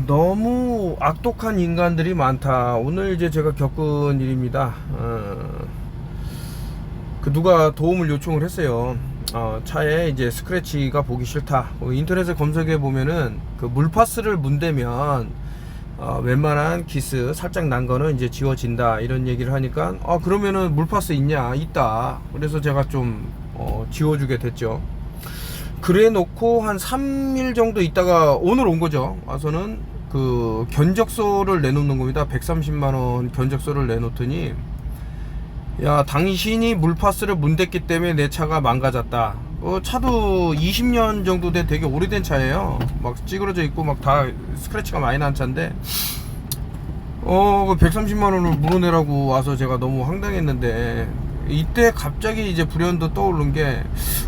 너무 악독한 인간들이 많다. 오늘 이제 제가 겪은 일입니다. 누가 도움을 요청을 했어요. 차에 이제 스크래치가 보기 싫다. 인터넷에 검색해 보면은 그 물파스를 문대면 웬만한 기스 살짝 난 거는 이제 지워진다 이런 얘기를 하니까 그러면은 물파스 있냐? 있다. 그래서 제가 좀 지워주게 됐죠. 그래 놓고 한 3일 정도 있다가 오늘 온 거죠. 와서는 그 견적서를 내놓는 겁니다. 130만원 견적서를 내놓더니, 야, 당신이 물파스를 문댔기 때문에 내 차가 망가졌다. 차도 20년 정도 된 되게 오래된 차예요. 막 찌그러져 있고 막 다 스크래치가 많이 난 차인데, 130만원을 물어내라고 와서 제가 너무 황당했는데, 이때 갑자기 이제 불현도 떠오른 게,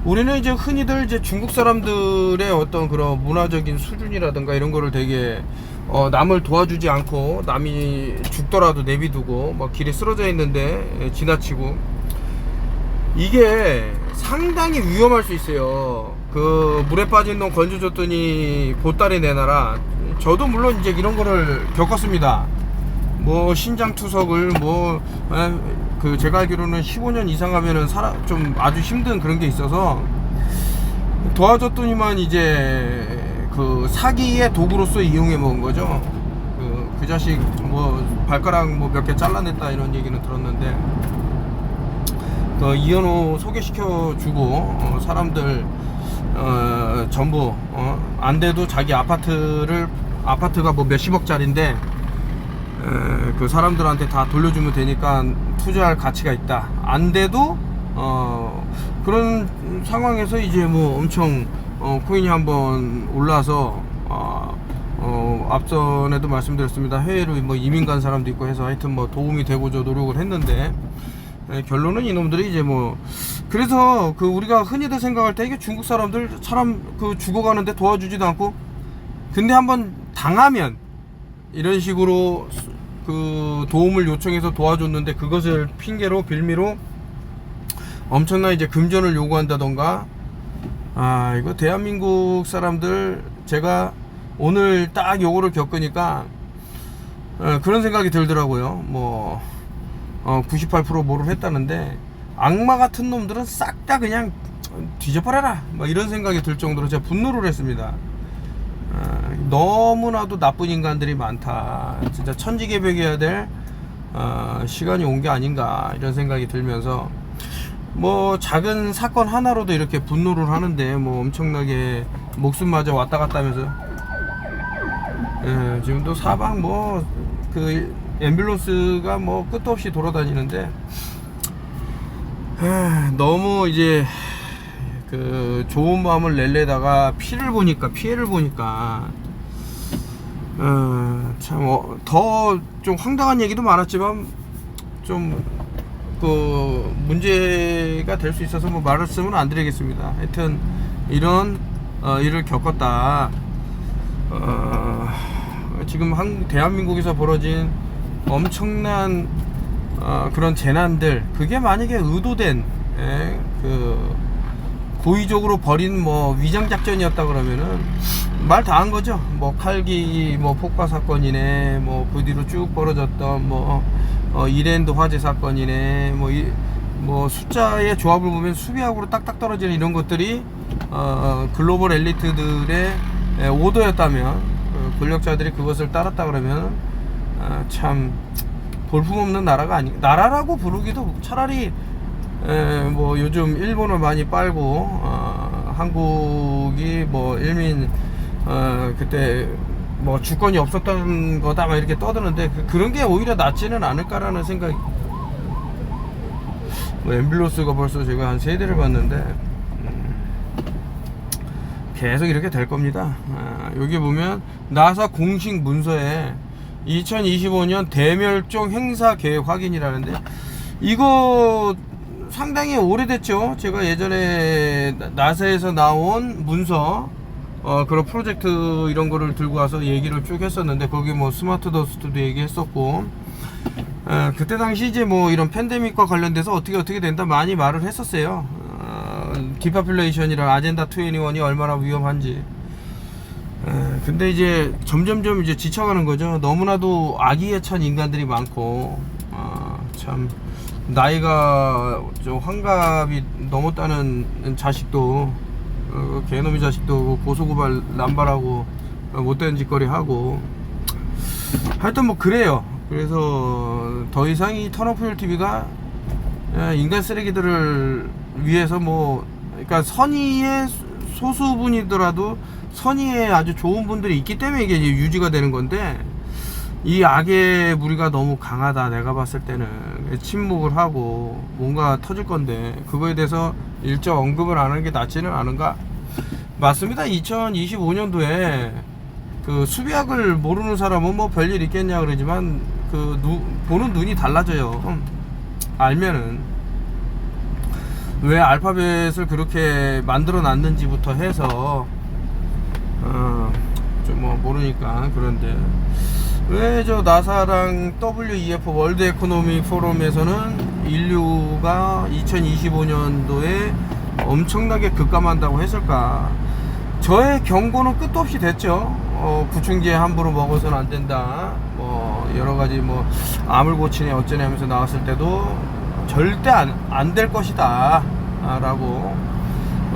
우리는 이제 흔히들 이제 중국 사람들의 어떤 그런 문화적인 수준이라든가 이런 거를 되게 남을 도와주지 않고, 남이 죽더라도 내비두고 막 길에 쓰러져 있는데 지나치고, 이게 상당히 위험할 수 있어요. 그 물에 빠진 놈 건져줬더니 보따리 내놔라. 저도 물론 이제 이런 거를 겪었습니다. 뭐 신장 투석을 제가 알기로는 15년 이상 하면은 좀 아주 힘든 그런 게 있어서 도와줬더니만 이제 그 사기의 도구로서 이용해 먹은 거죠. 그 자식 발가락 몇 개 잘라냈다 이런 얘기는 들었는데, 이현호 소개시켜 주고 사람들 전부 안 돼도 자기 아파트가 뭐 몇십억짜리인데 그 사람들한테 다 돌려주면 되니까 투자할 가치가 있다. 안 돼도 그런 상황에서 이제 뭐 엄청 코인이 한번 올라서 앞전에도 말씀드렸습니다. 해외로 뭐 이민 간 사람도 있고 해서 하여튼 뭐 도움이 되고자 노력을 했는데, 결론은 이놈들이 이제 그래서 우리가 흔히들 생각할 때 이게 중국 사람들 죽어가는데 도와주지도 않고, 근데 한번 당하면 이런 식으로 그 도움을 요청해서 도와줬는데 그것을 빌미로 엄청난 이제 금전을 요구한다던가. 이거 대한민국 사람들, 제가 오늘 딱 요거를 겪으니까 그런 생각이 들더라고요. 98% 뭐를 했다는데, 악마 같은 놈들은 싹 다 그냥 뒤져버려라 이런 생각이 들 정도로 제가 분노를 했습니다. 너무나도 나쁜 인간들이 많다. 진짜 천지개벽해야 될 시간이 온 게 아닌가 이런 생각이 들면서, 작은 사건 하나로도 이렇게 분노를 하는데 엄청나게 목숨마저 왔다 갔다 하면서, 지금도 사방 그 앰뷸런스가 끝도 없이 돌아다니는데, 너무 이제 그 좋은 마음을 내려다가 피해를 보니까 참 더 좀 황당한 얘기도 많았지만 좀 그 문제가 될 수 있어서 말씀은 안 드리겠습니다. 하여튼 이런 일을 겪었다. 지금 대한민국에서 벌어진 엄청난 그런 재난들, 그게 만약에 의도된 고의적으로 벌인 위장작전이었다 그러면은 말 다 한 거죠. 칼기 폭파 사건이네, 그 뒤로 쭉 벌어졌던 이랜드 화재 사건이네, 숫자의 조합을 보면 수비하고로 딱딱 떨어지는 이런 것들이 글로벌 엘리트들의 오더였다면, 권력자들이 그것을 따랐다 그러면 참 볼품없는 나라라고 부르기도, 차라리 요즘 일본을 많이 빨고 한국이 일민 그때 주권이 없었던 거다 이렇게 떠드는데, 그런 게 오히려 낫지는 않을까라는 생각이. 앰뷸런스가 벌써 제가 한 3대를 봤는데 계속 이렇게 될 겁니다. 여기 보면 나사 공식 문서에 2025년 대멸종 행사 계획 확인이라는데, 이거 상당히 오래됐죠. 제가 예전에 나사에서 나온 문서, 그런 프로젝트 이런 거를 들고 와서 얘기를 쭉 했었는데, 거기 스마트 더스트도 얘기했었고, 그때 당시 이제 이런 팬데믹과 관련돼서 어떻게 된다 많이 말을 했었어요. 디파퓰레이션이랑 아젠다 21이 얼마나 위험한지. 근데 이제 점점점 이제 지쳐가는 거죠. 너무나도 악의에 찬 인간들이 많고, 참 나이가 좀 환갑이 넘었다는 자식도, 개놈의 자식도 고소고발 남발하고 못된 짓거리 하고, 하여튼 뭐 그래요. 그래서 더 이상 이 턴오프힐 TV가 인간 쓰레기들을 위해서 뭐, 그러니까 선의의 소수분이더라도 선의의 아주 좋은 분들이 있기 때문에 이게 유지가 되는 건데, 이 악의 무리가 너무 강하다. 내가 봤을 때는 침묵을 하고 뭔가 터질 건데 그거에 대해서 일절 언급을 안 하는 게 낫지는 않은가? 맞습니다. 2025년도에 그 수비학을 모르는 사람은 뭐 별일 있겠냐 그러지만 그 보는 눈이 달라져요. 알면은 왜 알파벳을 그렇게 만들어 놨는지부터 해서 좀 뭐 모르니까. 그런데 왜 저 나사랑 WEF 월드 에코노미 포럼에서는 인류가 2025년도에 엄청나게 급감한다고 했을까? 저의 경고는 끝도 없이 됐죠. 구충제 함부로 먹어서는 안 된다. 뭐 여러 가지 뭐 암을 고치네 어쩌네 하면서 나왔을 때도 절대 안 될 것이다 라고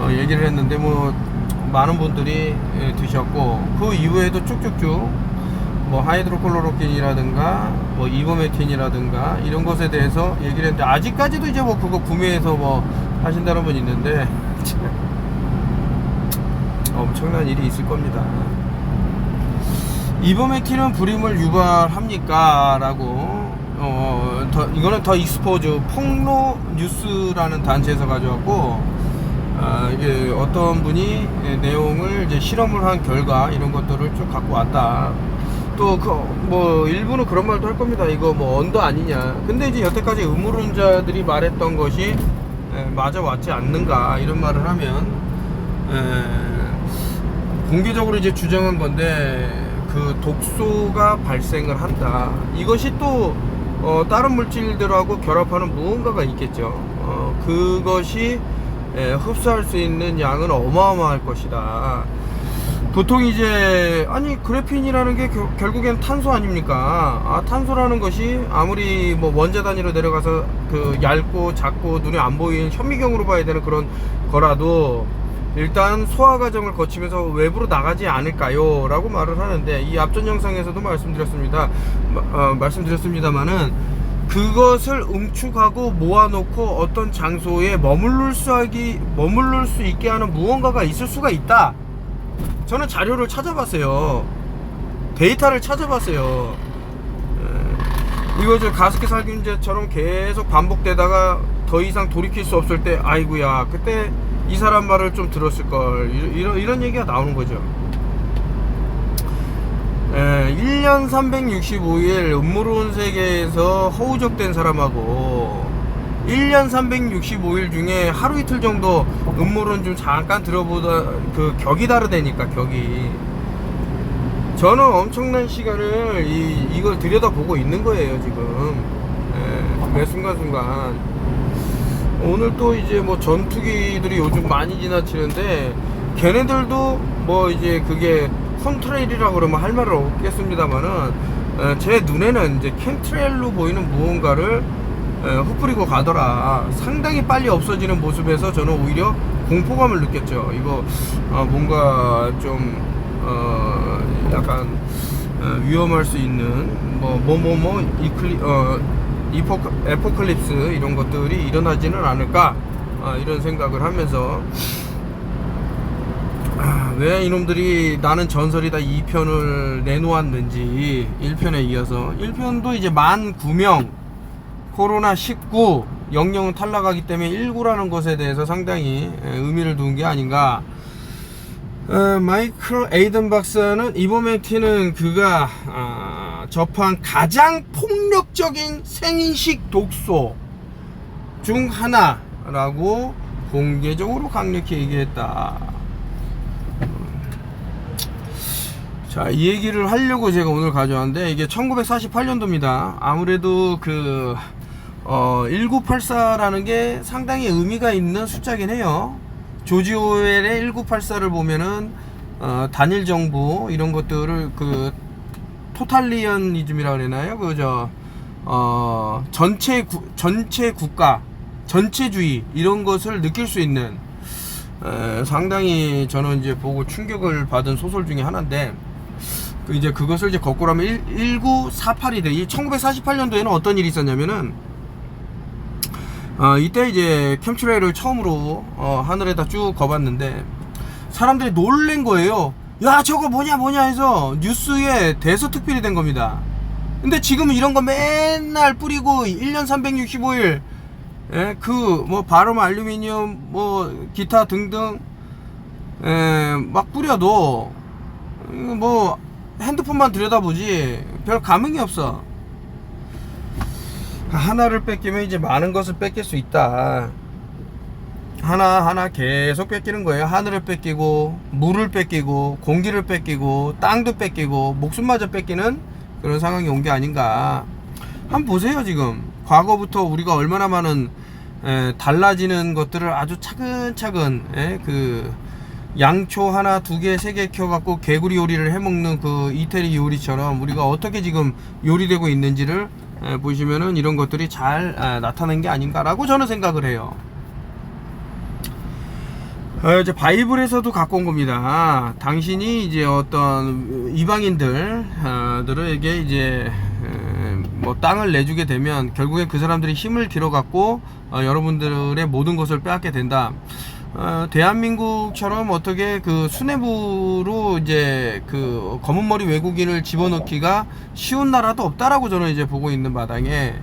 얘기를 했는데 뭐 많은 분들이 드셨고, 그 이후에도 쭉쭉쭉 뭐 하이드로클로로킨이라든가 뭐 이버메틴이라든가 이런 것에 대해서 얘기를 했는데 아직까지도 이제 뭐 그거 구매해서 뭐 하신다는 분 있는데 엄청난 일이 있을 겁니다. 이버메틴은 불임을 유발합니까? 라고 이거는 더 익스포즈 폭로 뉴스라는 단체에서 가져왔고, 이게 어떤 분이 내용을 이제 실험을 한 결과 이런 것들을 쭉 갖고 왔다. 또 뭐 일부는 그런 말도 할 겁니다. 이거 뭐 언더 아니냐. 근데 이제 여태까지 음모론자들이 말했던 것이 맞아 왔지 않는가 이런 말을 하면 공개적으로 이제 주장한 건데, 그 독소가 발생을 한다. 이것이 또 다른 물질들하고 결합하는 무언가가 있겠죠. 그것이 흡수할 수 있는 양은 어마어마할 것이다. 보통 이제 아니 그래핀이라는 게 결국엔 탄소 아닙니까? 탄소라는 것이 아무리 뭐 원자 단위로 내려가서 그 얇고 작고 눈에 안 보이는 현미경으로 봐야 되는 그런 거라도 일단 소화 과정을 거치면서 외부로 나가지 않을까요? 라고 말을 하는데, 이 앞전 영상에서도 말씀드렸습니다만은 그것을 응축하고 모아놓고 어떤 장소에 머물를 수 있게 하는 무언가가 있을 수가 있다. 저는 자료를 찾아봤어요. 데이터를 찾아봤어요. 이거 저 가습기 살균제처럼 계속 반복되다가 더 이상 돌이킬 수 없을 때, 아이고야 그때 이 사람 말을 좀 들었을걸, 이런 얘기가 나오는 거죠. 1년 365일 음모론 세계에서 허우적된 사람하고 1년 365일 중에 하루 이틀 정도 음모론 좀 잠깐 들어보다 그 격이 다르다니까, 격이. 저는 엄청난 시간을 이걸 들여다보고 있는 거예요 지금. 매 순간순간. 오늘 또 이제 뭐 전투기들이 요즘 많이 지나치는데, 걔네들도 뭐 이제 그게 컨트레일이라고 그러면 할 말은 없겠습니다만은 제 눈에는 이제 캠트레일로 보이는 무언가를 흩뿌리고 가더라. 상당히 빨리 없어지는 모습에서 저는 오히려 공포감을 느꼈죠. 이거 뭔가 좀 약간 위험할 수 있는 에포클립스 이런 것들이 일어나지는 않을까, 이런 생각을 하면서 왜 이놈들이 나는 전설이다 2편을 내놓았는지, 1편에 이어서 1편도 이제 19,000명 코로나19 영영은 탈락하기 때문에 19라는 것에 대해서 상당히 의미를 둔 게 아닌가. 마이클 에이든 박사는 이버메틴은 그가 접한 가장 폭력적인 생인식 독소 중 하나라고 공개적으로 강력히 얘기했다. 자, 이 얘기를 하려고 제가 오늘 가져왔는데, 이게 1948년도입니다. 아무래도 1984라는 게 상당히 의미가 있는 숫자긴 해요. 조지 오웰의 1984를 보면은 단일 정부 이런 것들을 그 토탈리언이즘이라 그러나요? 그저 전체 국가 전체주의 이런 것을 느낄 수 있는 상당히 저는 이제 보고 충격을 받은 소설 중에 하나인데, 이제 그것을 이제 거꾸로 하면 1948이래. 이 1948년도에는 어떤 일이 있었냐면은 이때 이제 캠트레일을 처음으로 하늘에다 쭉 거봤는데 사람들이 놀란 거예요. 야, 저거 뭐냐 해서 뉴스에 대서특필이 된 겁니다. 근데 지금은 이런 거 맨날 뿌리고 1년 365일 그 뭐 바름 알루미늄 뭐 기타 등등 막 뿌려도 뭐 핸드폰만 들여다보지 별 감흥이 없어. 하나를 뺏기면 이제 많은 것을 뺏길 수 있다. 하나하나 계속 뺏기는 거예요. 하늘을 뺏기고 물을 뺏기고 공기를 뺏기고 땅도 뺏기고 목숨마저 뺏기는 그런 상황이 온 게 아닌가. 한번 보세요. 지금 과거부터 우리가 얼마나 많은 달라지는 것들을 아주 차근차근 그 양초 하나 두 개 세 개 켜갖고 개구리 요리를 해먹는 그 이태리 요리처럼 우리가 어떻게 지금 요리되고 있는지를 보시면은 이런 것들이 잘 나타낸 게 아닌가라고 저는 생각을 해요. 이제 바이블에서도 갖고 온 겁니다. 당신이 이제 어떤 이방인들에게 이제 뭐 땅을 내주게 되면 결국엔 그 사람들이 힘을 길어갖고 여러분들의 모든 것을 빼앗게 된다. 대한민국처럼 어떻게 그 수뇌부로 이제 그 검은머리 외국인을 집어넣기가 쉬운 나라도 없다라고 저는 이제 보고 있는 마당에,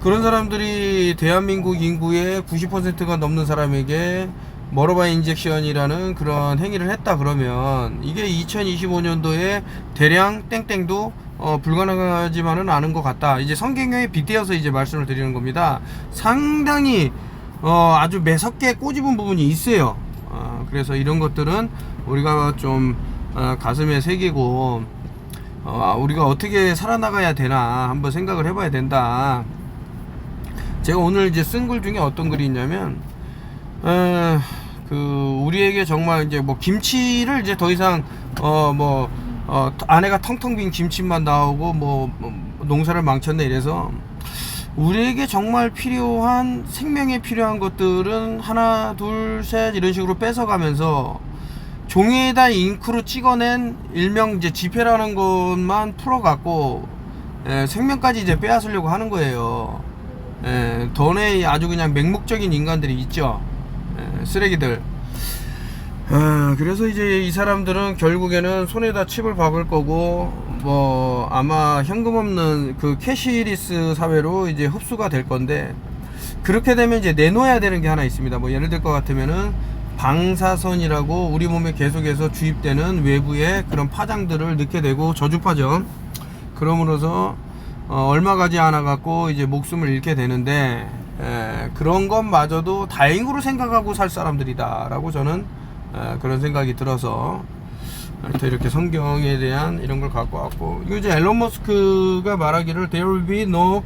그런 사람들이 대한민국 인구의 90%가 넘는 사람에게 머러바이 인젝션이라는 그런 행위를 했다 그러면 이게 2025년도에 대량 땡땡도 불가능하지만은 않은 것 같다. 이제 성경에 빗대어서 이제 말씀을 드리는 겁니다. 상당히 아주 매섭게 꼬집은 부분이 있어요. 그래서 이런 것들은 우리가 좀 가슴에 새기고 우리가 어떻게 살아나가야 되나 한번 생각을 해봐야 된다. 제가 오늘 이제 쓴 글 중에 어떤 글이 있냐면 그 우리에게 정말 이제 뭐 김치를 이제 더 이상 안에가 텅텅 빈 김치만 나오고 뭐 농사를 망쳤네 이래서 우리에게 정말 필요한 생명에 필요한 것들은 하나 둘 셋 이런 식으로 뺏어가면서 종이에다 잉크로 찍어낸 일명 이제 지폐라는 것만 풀어갖고 생명까지 이제 빼앗으려고 하는 거예요. 돈에 아주 그냥 맹목적인 인간들이 있죠. 쓰레기들. 그래서 이제 이 사람들은 결국에는 손에다 칩을 박을 거고 뭐 아마 현금 없는 그 캐시리스 사회로 이제 흡수가 될 건데, 그렇게 되면 이제 내놓아야 되는 게 하나 있습니다. 뭐 예를 들 것 같으면은 방사선이라고 우리 몸에 계속해서 주입되는 외부의 그런 파장들을 넣게 되고 저주파죠. 그러므로서 얼마 가지 않아 갖고 이제 목숨을 잃게 되는데 그런 것마저도 다행으로 생각하고 살 사람들이다 라고 저는 그런 생각이 들어서 이렇게 성경에 대한 이런 걸 갖고 왔고, 이거 이제 앨런 머스크가 말하기를 There will be no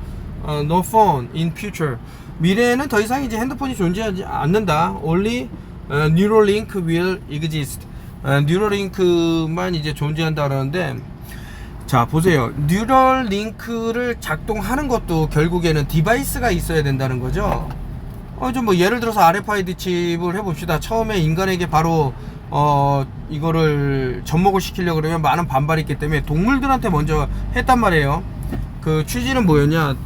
phone in future. 미래에는 더 이상 이제 핸드폰이 존재하지 않는다. Only Neuralink will exist. 뉴럴링크만 이제 존재한다 그러는데, 자 보세요. 뉴럴링크를 작동하는 것도 결국에는 디바이스가 있어야 된다는 거죠. 좀 뭐 예를 들어서 RFID 칩을 해봅시다. 처음에 인간에게 바로 이거를 접목을 시키려고 그러면 많은 반발이 있기 때문에 동물들한테 먼저 했단 말이에요. 그 취지는 뭐였냐,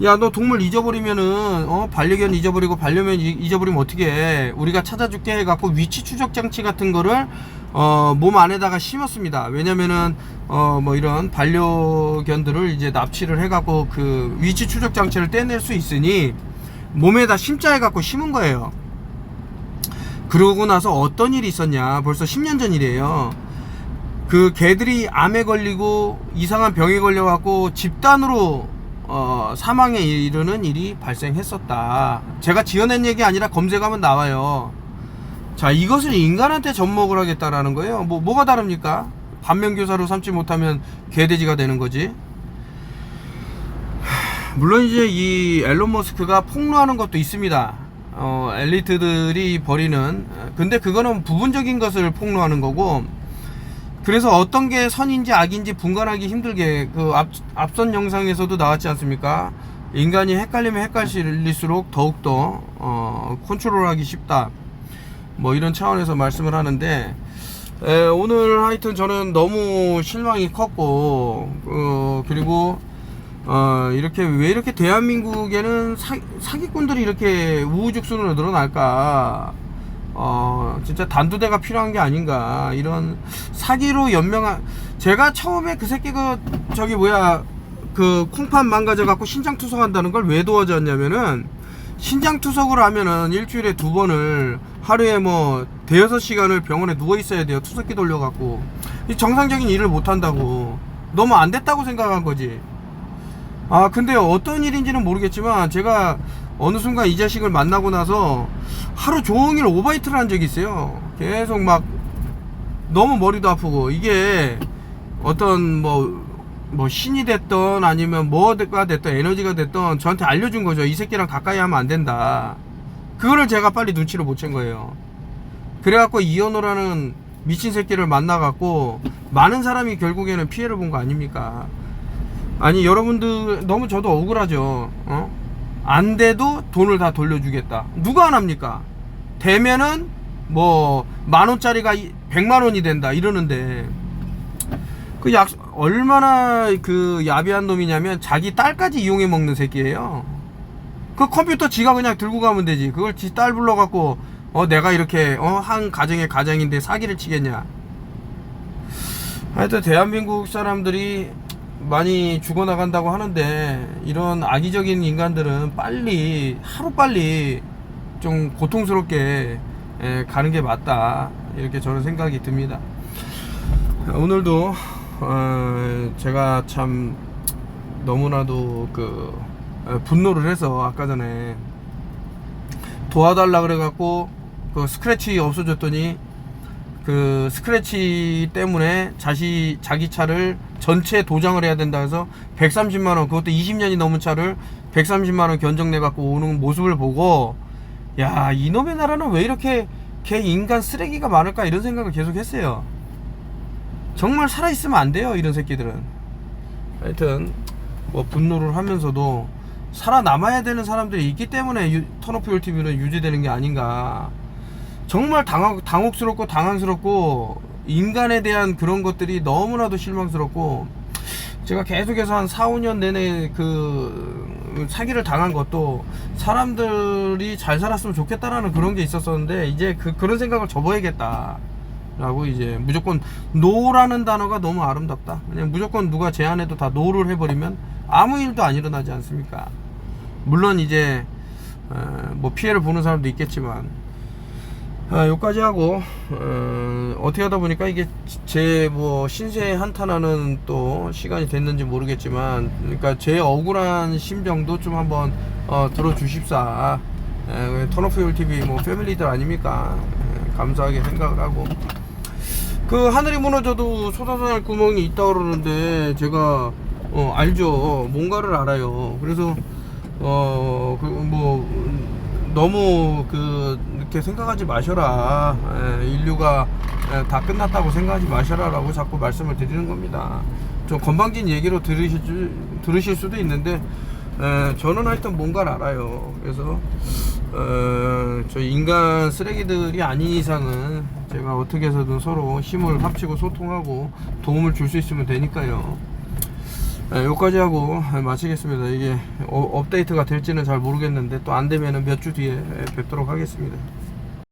야 너 동물 잊어버리면은 반려견 잊어버리고 반려견 잊어버리면 어떻게 해, 우리가 찾아줄게 해갖고 위치 추적 장치 같은 거를 몸 안에다가 심었습니다. 왜냐면은 뭐 이런 반려견들을 이제 납치를 해갖고 그 위치 추적 장치를 떼낼 수 있으니 몸에다 심자 해갖고 심은 거예요. 그러고 나서 어떤 일이 있었냐, 벌써 10년 전 일이에요. 그 개들이 암에 걸리고 이상한 병에 걸려갖고 집단으로 사망에 이르는 일이 발생했었다. 제가 지어낸 얘기 아니라 검색하면 나와요. 자, 이것을 인간한테 접목을 하겠다라는 거예요. 뭐가 다릅니까? 반면교사로 삼지 못하면 개돼지가 되는 거지. 물론 이제 이 앨런 머스크가 폭로하는 것도 있습니다. 엘리트들이 벌이는, 근데 그거는 부분적인 것을 폭로하는 거고, 그래서 어떤 게 선인지 악인지 분간하기 힘들게 그 앞선 영상에서도 나왔지 않습니까? 인간이 헷갈리면 헷갈릴수록 더욱더 컨트롤하기 쉽다, 뭐 이런 차원에서 말씀을 하는데, 오늘 하여튼 저는 너무 실망이 컸고, 그리고 이렇게 왜 이렇게 대한민국에는 사기꾼들이 이렇게 우후죽순으로 늘어날까? 진짜 단두대가 필요한 게 아닌가. 이런 사기로 연명한, 제가 처음에 그 새끼가 저기 뭐야 그 콩팥 망가져 갖고 신장 투석한다는 걸 왜 도와줬냐면은, 신장 투석을 하면은 일주일에 2번을 하루에 뭐 대여섯 시간을 병원에 누워 있어야 돼요. 투석기 돌려 갖고 정상적인 일을 못 한다고. 너무 안 됐다고 생각한 거지. 근데 어떤 일인지는 모르겠지만 제가 어느 순간 이 자식을 만나고 나서 하루 종일 오바이트를 한 적이 있어요. 계속 막 너무 머리도 아프고, 이게 어떤 뭐 신이 됐던 아니면 뭐가 됐던 에너지가 됐던 저한테 알려준 거죠. 이 새끼랑 가까이 하면 안 된다. 그거를 제가 빨리 눈치를 못 챈 거예요. 그래갖고 이현호라는 미친 새끼를 만나갖고 많은 사람이 결국에는 피해를 본 거 아닙니까? 아니 여러분들 너무 저도 억울하죠. 안 돼도 돈을 다 돌려주겠다. 누가 안 합니까? 되면은 뭐 10,000원짜리가 100만원이 된다 이러는데, 그 얼마나 그 야비한 놈이냐면 자기 딸까지 이용해 먹는 새끼예요. 그 컴퓨터 지가 그냥 들고 가면 되지. 그걸 지 딸 불러갖고 내가 이렇게 한 가정의 가장인데 사기를 치겠냐. 하여튼 대한민국 사람들이 많이 죽어나간다고 하는데, 이런 악의적인 인간들은 빨리 하루빨리 좀 고통스럽게 가는 게 맞다, 이렇게 저는 생각이 듭니다. 오늘도 제가 참 너무나도 분노를 해서 아까 전에 도와달라 그래갖고 그 스크래치 없어졌더니, 그 스크래치 때문에 자기 차를 전체 도장을 해야 된다 해서 130만원, 그것도 20년이 넘은 차를 130만원 견적내 갖고 오는 모습을 보고, 야, 이놈의 나라는 왜 이렇게 개 인간 쓰레기가 많을까, 이런 생각을 계속 했어요. 정말 살아있으면 안 돼요, 이런 새끼들은. 하여튼 뭐 분노를 하면서도 살아남아야 되는 사람들이 있기 때문에 턴오프 TV는 유지되는 게 아닌가. 정말 당혹스럽고 당황스럽고, 인간에 대한 그런 것들이 너무나도 실망스럽고, 제가 계속해서 한 4-5년 내내 그 사기를 당한 것도 사람들이 잘 살았으면 좋겠다라는 그런 게 있었었는데, 이제 그런 생각을 접어야겠다 라고, 이제 무조건 노라는 단어가 너무 아름답다. 그냥 무조건 누가 제안해도 다 노를 해버리면 아무 일도 안 일어나지 않습니까? 물론 이제 뭐 피해를 보는 사람도 있겠지만, 여기까지 하고, 어떻게 하다 보니까 이게 제 뭐 신세 한탄하는 또 시간이 됐는지 모르겠지만, 그러니까 제 억울한 심정도 좀 한번 들어주십사. 턴오프 TV 뭐 패밀리들 아닙니까? 감사하게 생각을 하고, 그 하늘이 무너져도 솟아날 구멍이 있다고 그러는데, 제가 알죠. 뭔가를 알아요. 그래서 너무 이렇게 생각하지 마셔라. 인류가 다 끝났다고 생각하지 마셔라 라고 자꾸 말씀을 드리는 겁니다. 좀 건방진 얘기로 들으실 수도 있는데, 저는 하여튼 뭔가를 알아요. 그래서 저 인간 쓰레기들이 아닌 이상은 제가 어떻게 해서든 서로 힘을 합치고 소통하고 도움을 줄 수 있으면 되니까요. 여기까지 하고 마치겠습니다. 이게 업데이트가 될지는 잘 모르겠는데, 또 안되면 몇 주 뒤에 뵙도록 하겠습니다.